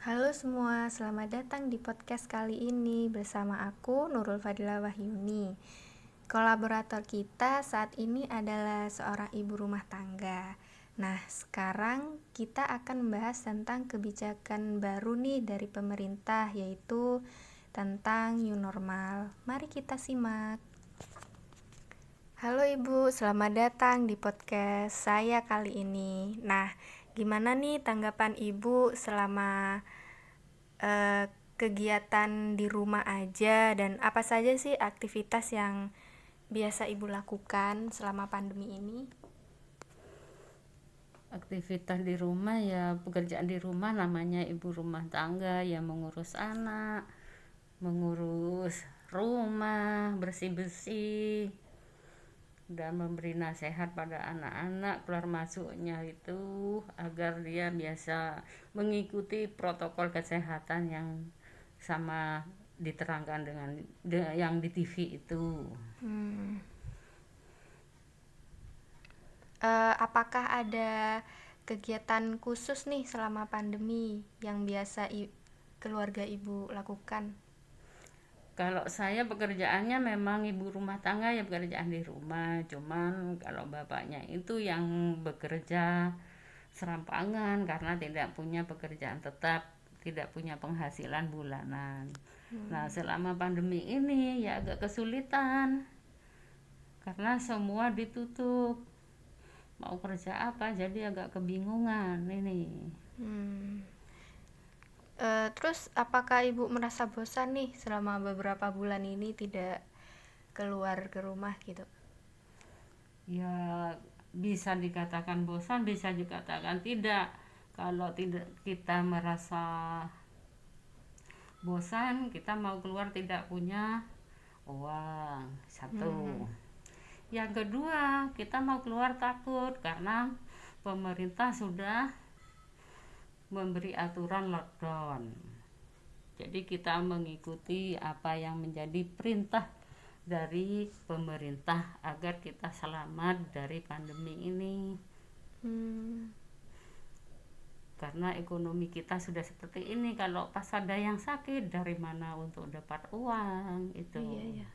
Halo semua, selamat datang di podcast kali ini bersama aku Nurul Fadila Wahyuni. Kolaborator kita saat ini adalah seorang ibu rumah tangga. Nah, sekarang kita akan membahas tentang kebijakan baru nih dari pemerintah, yaitu tentang new normal. Mari kita simak. Halo Ibu, selamat datang di podcast saya kali ini. Nah, gimana nih tanggapan Ibu selama kegiatan di rumah aja, dan apa saja sih aktivitas yang biasa Ibu lakukan selama pandemi ini? Aktivitas di rumah ya, pekerjaan di rumah namanya ibu rumah tangga ya, mengurus anak, mengurus rumah, bersih-bersih, dan memberi nasihat pada anak-anak keluar masuknya itu agar dia biasa mengikuti protokol kesehatan yang sama diterangkan dengan yang di TV itu. Apakah ada kegiatan khusus nih selama pandemi yang biasa keluarga Ibu lakukan? Kalau saya pekerjaannya memang ibu rumah tangga ya, pekerjaan di rumah. Cuman kalau bapaknya itu yang bekerja serampangan karena tidak punya pekerjaan tetap, tidak punya penghasilan bulanan. Nah, selama pandemi ini ya agak kesulitan karena semua ditutup. Mau kerja apa, jadi agak kebingungan ini. Terus apakah Ibu merasa bosan nih selama beberapa bulan ini tidak keluar ke rumah gitu? Ya, bisa dikatakan bosan, bisa dikatakan tidak. Kalau tidak kita merasa bosan, kita mau keluar tidak punya uang, satu. Yang kedua, kita mau keluar takut karena pemerintah sudah memberi aturan lockdown. Jadi kita mengikuti apa yang menjadi perintah dari pemerintah agar kita selamat dari pandemi ini. Karena ekonomi kita sudah seperti ini, kalau pas ada yang sakit dari mana untuk dapat uang itu. Iya.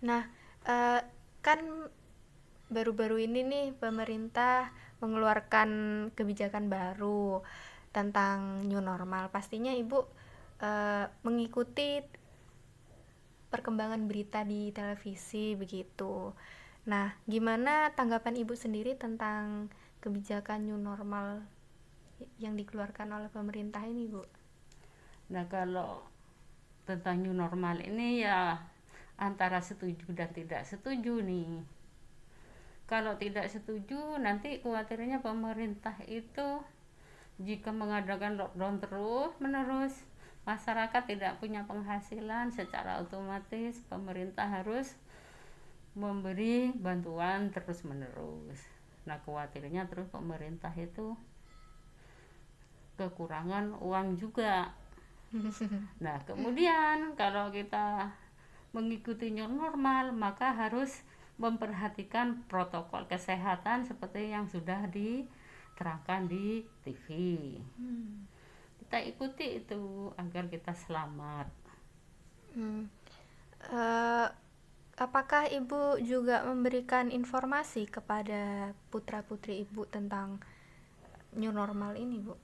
Nah, eh, kan baru-baru ini nih pemerintah mengeluarkan kebijakan baru tentang new normal. Pastinya Ibu mengikuti perkembangan berita di televisi begitu. Nah, gimana tanggapan Ibu sendiri tentang kebijakan new normal yang dikeluarkan oleh pemerintah ini, Bu? Nah, kalau tentang new normal ini ya antara setuju dan tidak setuju nih. Kalau tidak setuju, nanti khawatirnya pemerintah itu jika mengadakan lockdown terus menerus, masyarakat tidak punya penghasilan, secara otomatis pemerintah harus memberi bantuan terus menerus. Nah, khawatirnya terus pemerintah itu kekurangan uang juga. Nah, kemudian kalau kita mengikuti new normal, maka harus memperhatikan protokol kesehatan seperti yang sudah diterangkan di TV. Kita ikuti itu agar kita selamat. Eh, Apakah Ibu juga memberikan informasi kepada putra-putri Ibu tentang new normal ini, Bu?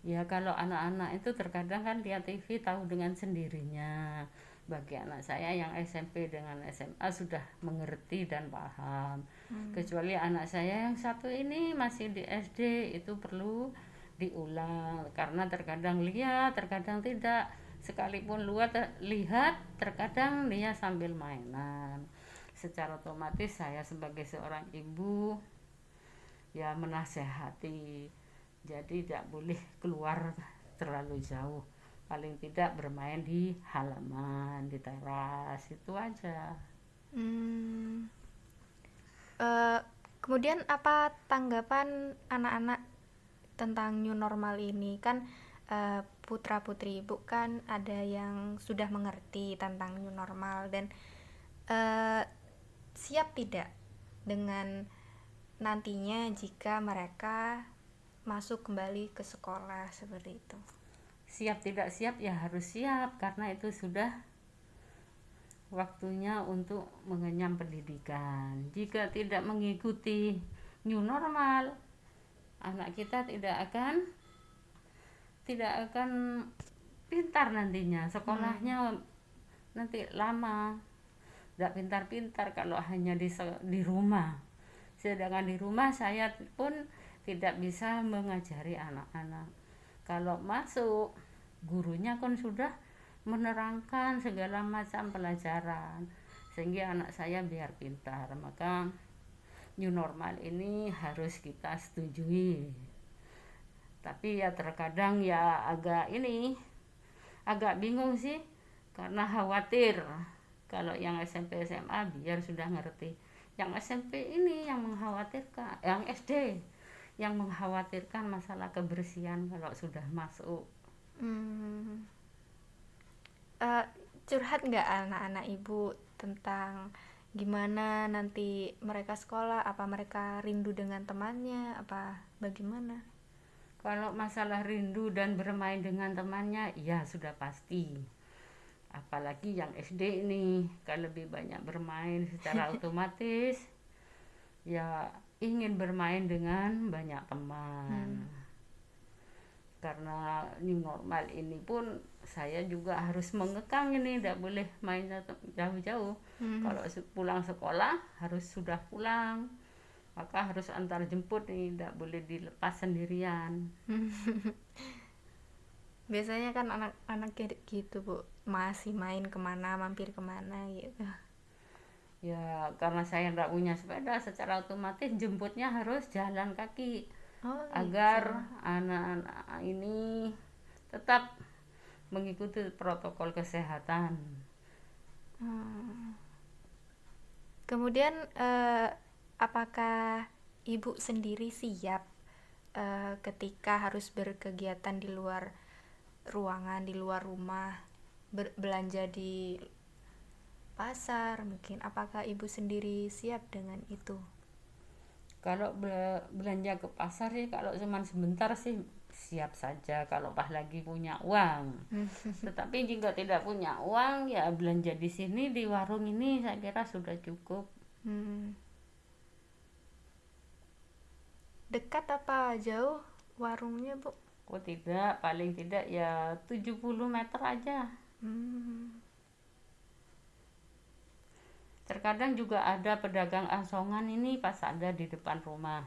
Ya, kalau anak-anak itu terkadang kan lihat TV tahu dengan sendirinya. Bagi anak saya yang SMP dengan SMA sudah mengerti dan paham. Kecuali anak saya yang satu ini masih di SD, itu perlu diulang karena terkadang lihat, terkadang tidak. Sekalipun lihat, terkadang dia sambil mainan. Secara otomatis saya sebagai seorang ibu ya menasehati, jadi tidak boleh keluar terlalu jauh, paling tidak bermain di halaman, di teras, itu aja. Hmm, Kemudian apa tanggapan anak-anak tentang new normal ini? Kan putra-putri Ibu kan ada yang sudah mengerti tentang new normal dan eh, siap tidak dengan nantinya jika mereka masuk kembali ke sekolah seperti itu. siap tidak siap ya harus siap, karena itu sudah waktunya untuk mengenyam pendidikan. Jika tidak mengikuti new normal, anak kita tidak akan pintar nantinya, sekolahnya nanti lama, tidak pintar-pintar kalau hanya di rumah. Sedangkan di rumah saya pun tidak bisa mengajari anak-anak. Kalau masuk, gurunya kan sudah menerangkan segala macam pelajaran sehingga anak saya biar pintar. Maka new normal ini harus kita setujui. Tapi ya terkadang ya agak bingung sih, karena khawatir kalau yang SMP SMA biar sudah ngerti, yang SMP ini yang mengkhawatirkan, yang SD yang mengkhawatirkan masalah kebersihan kalau sudah masuk. Curhat nggak anak-anak ibu tentang gimana nanti mereka sekolah, apa mereka rindu dengan temannya, apa bagaimana? Kalau masalah rindu dan bermain dengan temannya, ya sudah pasti. Apalagi yang SD ini, kan lebih banyak bermain secara otomatis. Ya ingin bermain dengan banyak teman. Karena new normal ini pun saya juga harus mengekang ini, tidak boleh main jauh-jauh. Kalau pulang sekolah harus sudah pulang, maka harus antar jemput nih, tidak boleh dilepas sendirian. Biasanya kan anak-anak gitu Bu, masih main kemana, mampir kemana gitu. Ya karena saya tidak punya sepeda, secara otomatis jemputnya harus jalan kaki. Agar anak-anak ini tetap mengikuti protokol kesehatan. Kemudian apakah ibu sendiri siap ketika harus berkegiatan di luar ruangan, di luar rumah, belanja di pasar mungkin? Apakah ibu sendiri siap dengan itu? Kalau belanja ke pasar sih, kalau cuma sebentar sih siap saja kalau pas lagi punya uang. Tetapi jika tidak punya uang, ya belanja di sini, di warung ini saya kira sudah cukup. Dekat apa jauh warungnya Bu? Oh tidak, paling tidak ya 70 meter aja. Terkadang juga ada pedagang asongan ini pas ada di depan rumah.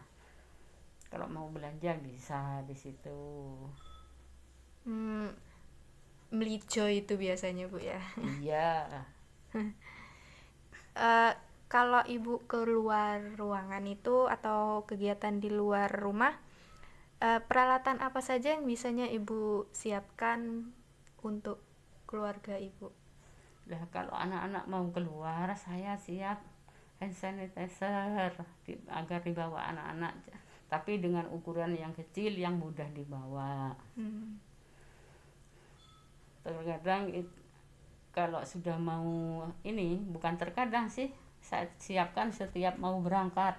Kalau mau belanja bisa di situ. Melijo itu biasanya Bu ya. Iya. Kalau ibu keluar ruangan itu atau kegiatan di luar rumah, peralatan apa saja yang biasanya ibu siapkan untuk keluarga ibu? Nah, kalau anak-anak mau keluar, saya siap hand sanitizer agar dibawa anak-anak, tapi dengan ukuran yang kecil yang mudah dibawa. Terkadang kalau sudah mau ini, bukan terkadang sih, saya siapkan setiap mau berangkat.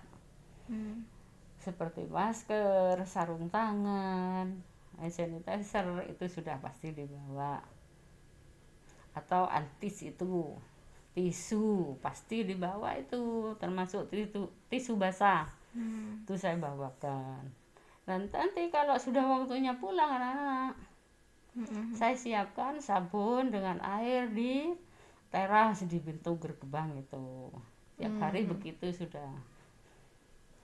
Seperti masker, sarung tangan, hand sanitizer itu sudah pasti dibawa. Atau antis itu, tisu pasti dibawa itu, termasuk tisu basah. Itu saya bawakan. Dan nanti kalau sudah waktunya pulang anak-anak, saya siapkan sabun dengan air di teras di pintu gerbang itu. Tiap hari begitu sudah.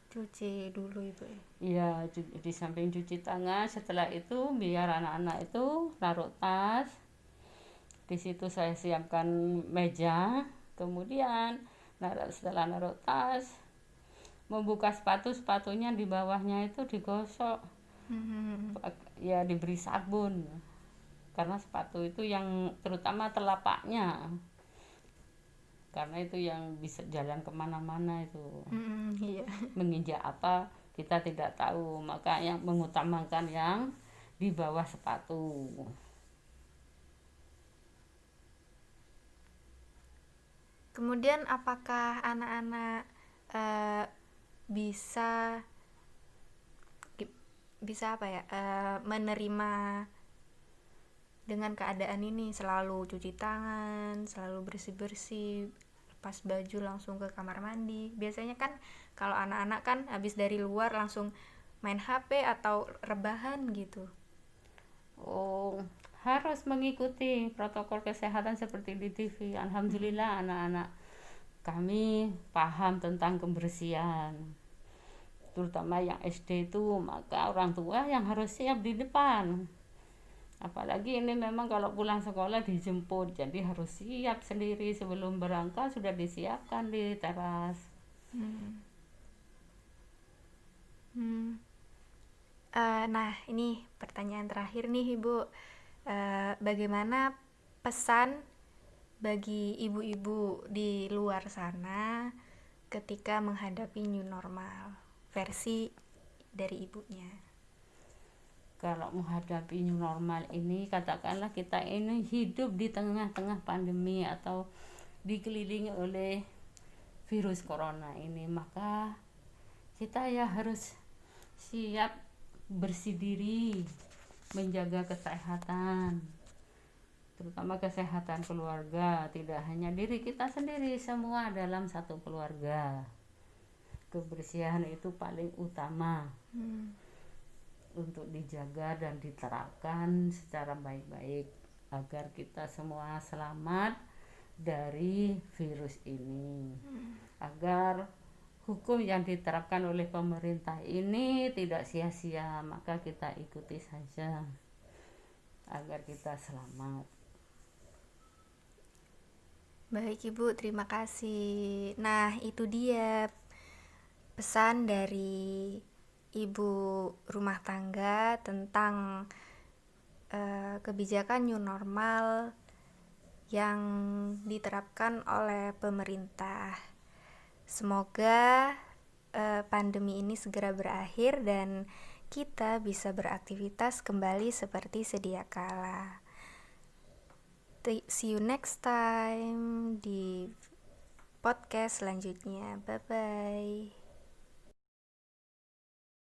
Cuci dulu ibu. Iya, di samping cuci tangan, setelah itu biar anak-anak itu naruh tas. Di situ saya siapkan meja, kemudian setelah naruh tas, membuka sepatunya di bawahnya itu digosok. Ya diberi sabun. Karena sepatu itu yang terutama telapaknya, karena itu yang bisa jalan kemana-mana itu. Iya. Menginjak apa kita tidak tahu, maka yang mengutamakan yang di bawah sepatu. Kemudian apakah anak-anak bisa apa ya, menerima dengan keadaan ini, selalu cuci tangan, selalu bersih-bersih, lepas baju langsung ke kamar mandi. Biasanya kan kalau anak-anak kan habis dari luar langsung main HP atau rebahan gitu. Oh, harus mengikuti protokol kesehatan seperti di TV. Alhamdulillah anak-anak kami paham tentang kebersihan, terutama yang SD itu, maka orang tua yang harus siap di depan. Apalagi ini memang kalau pulang sekolah dijemput, jadi harus siap sendiri sebelum berangkat, sudah disiapkan di teras. Nah, ini pertanyaan terakhir nih Ibu. Bagaimana pesan bagi ibu-ibu di luar sana ketika menghadapi new normal versi dari ibunya? Kalau menghadapi new normal ini, katakanlah kita ini hidup di tengah-tengah pandemi atau dikelilingi oleh virus corona ini, maka kita ya harus siap bersih diri, menjaga kesehatan, terutama kesehatan keluarga. Tidak hanya diri kita sendiri, semua dalam satu keluarga. Kebersihan itu paling utama untuk dijaga dan diterapkan secara baik-baik agar kita semua selamat dari virus ini, agar hukum yang diterapkan oleh pemerintah ini tidak sia-sia, maka kita ikuti saja agar kita selamat. Baik Ibu, terima kasih. Nah, itu dia pesan dari ibu rumah tangga tentang kebijakan new normal yang diterapkan oleh pemerintah. Semoga pandemi ini segera berakhir dan kita bisa beraktivitas kembali seperti sedia kala. See you next time di podcast selanjutnya. Bye bye.